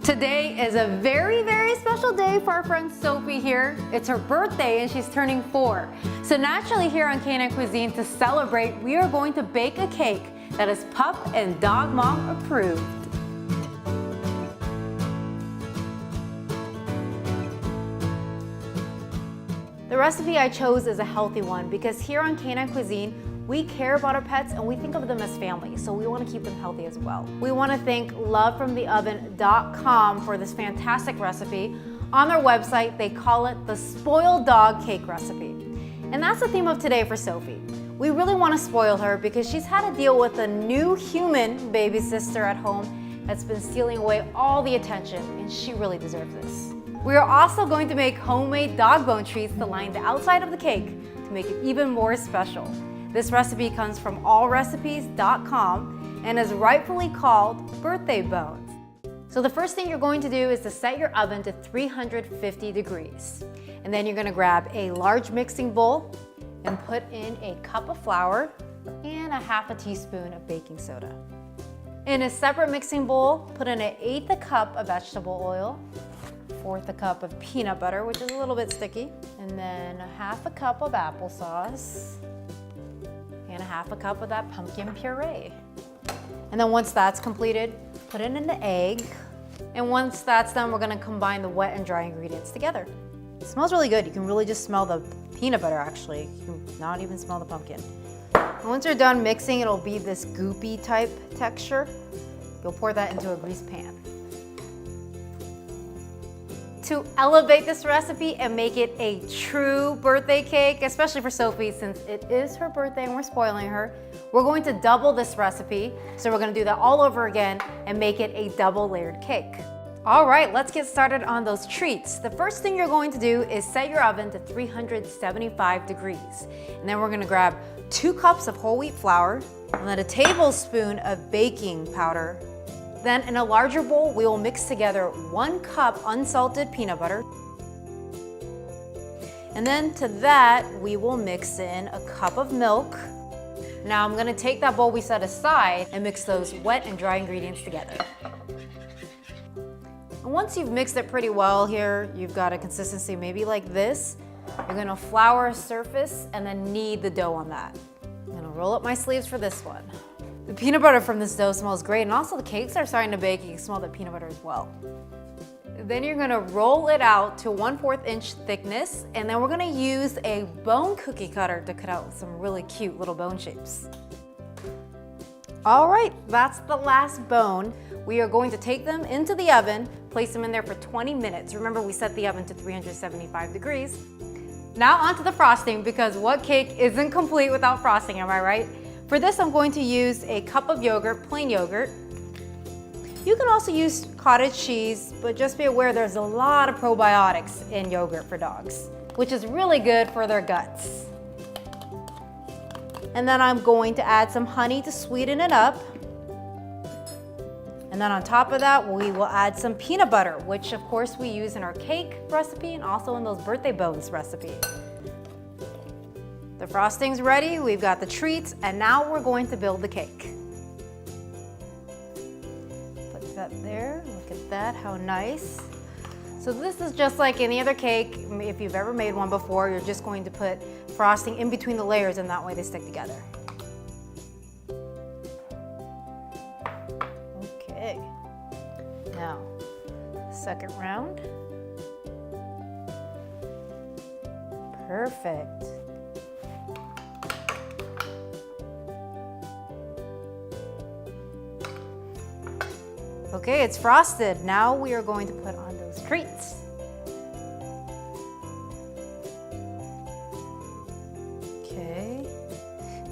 Today is a very, very special day for our friend Sophie here. It's her birthday and she's turning 4. So naturally here on Canine Cuisine, to celebrate, we are going to bake a cake that is pup and dog mom approved. The recipe I chose is a healthy one because here on Canine Cuisine, we care about our pets and we think of them as family, so we want to keep them healthy as well. We want to thank lovefromtheoven.com for this fantastic recipe. On their website, they call it the Spoiled Dog Cake Recipe. And that's the theme of today for Sophie. We really want to spoil her because she's had to deal with a new human baby sister at home that's been stealing away all the attention, and she really deserves this. We are also going to make homemade dog bone treats to line the outside of the cake to make it even more special. This recipe comes from allrecipes.com and is rightfully called birthday bones. So the first thing you're going to do is to set your oven to 350 degrees. And then you're going to grab a large mixing bowl and put in a cup of flour and a half a teaspoon of baking soda. In a separate mixing bowl, put in an 1/8 a cup of vegetable oil, 1/4 a cup of peanut butter, which is a little bit sticky, and then a half a cup of applesauce, and a half a cup of that pumpkin puree. And then once that's completed, put it in the egg. And once that's done, we're gonna combine the wet and dry ingredients together. It smells really good. You can really just smell the peanut butter actually. You can not even smell the pumpkin. And once you're done mixing, it'll be this goopy type texture. You'll pour that into a greased pan. To elevate this recipe and make it a true birthday cake, especially for Sophie since it is her birthday and we're spoiling her, we're going to double this recipe. So we're gonna do that all over again and make it a double layered cake. All right, let's get started on those treats. The first thing you're going to do is set your oven to 375 degrees. And then we're gonna grab 2 cups of whole wheat flour and then a tablespoon of baking powder. Then in a larger bowl, we will mix together 1 cup unsalted peanut butter. And then to that, we will mix in a cup of milk. Now I'm gonna take that bowl we set aside and mix those wet and dry ingredients together. And once you've mixed it pretty well here, you've got a consistency maybe like this. You're gonna flour a surface and then knead the dough on that. I'm gonna roll up my sleeves for this one. The peanut butter from this dough smells great, and also the cakes are starting to bake. You can smell the peanut butter as well. Then you're gonna roll it out to 1/4 inch thickness, and then we're gonna use a bone cookie cutter to cut out some really cute little bone shapes. All right, that's the last bone. We are going to take them into the oven, place them in there for 20 minutes. Remember, we set the oven to 375 degrees. Now onto the frosting, because what cake isn't complete without frosting, am I right? For this, I'm going to use a cup of yogurt, plain yogurt. You can also use cottage cheese, but just be aware there's a lot of probiotics in yogurt for dogs, which is really good for their guts. And then I'm going to add some honey to sweeten it up. And then on top of that, we will add some peanut butter, which of course we use in our cake recipe and also in those birthday bones recipe. The frosting's ready, we've got the treats, and now we're going to build the cake. Put that there, look at that, how nice. So this is just like any other cake. If you've ever made one before, you're just going to put frosting in between the layers and that way they stick together. Okay, now, second round. Perfect. Okay, it's frosted. Now we are going to put on those treats. Okay,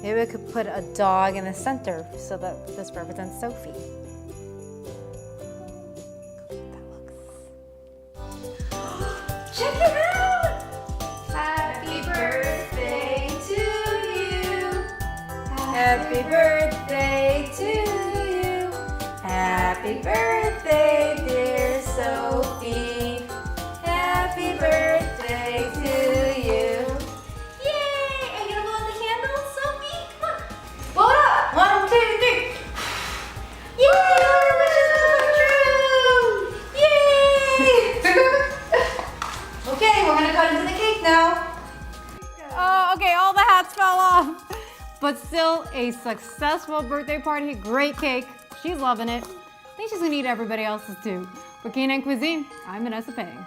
maybe we could put a dog in the center so that this represents Sophie. Check it out! Happy birthday to you. Happy birthday to you. Happy birthday, dear Sophie. Happy birthday to you. Yay! Are you gonna blow the candles, Sophie? Come on. Blow it up! 1, 2, 3. Yay! All our wishes have come true! Yay! now. Oh, okay, all the hats fell off. But still a successful birthday party. Great cake. She's loving it. I think she's gonna eat everybody else's too. For Canine Cuisine, I'm Vanessa Pang.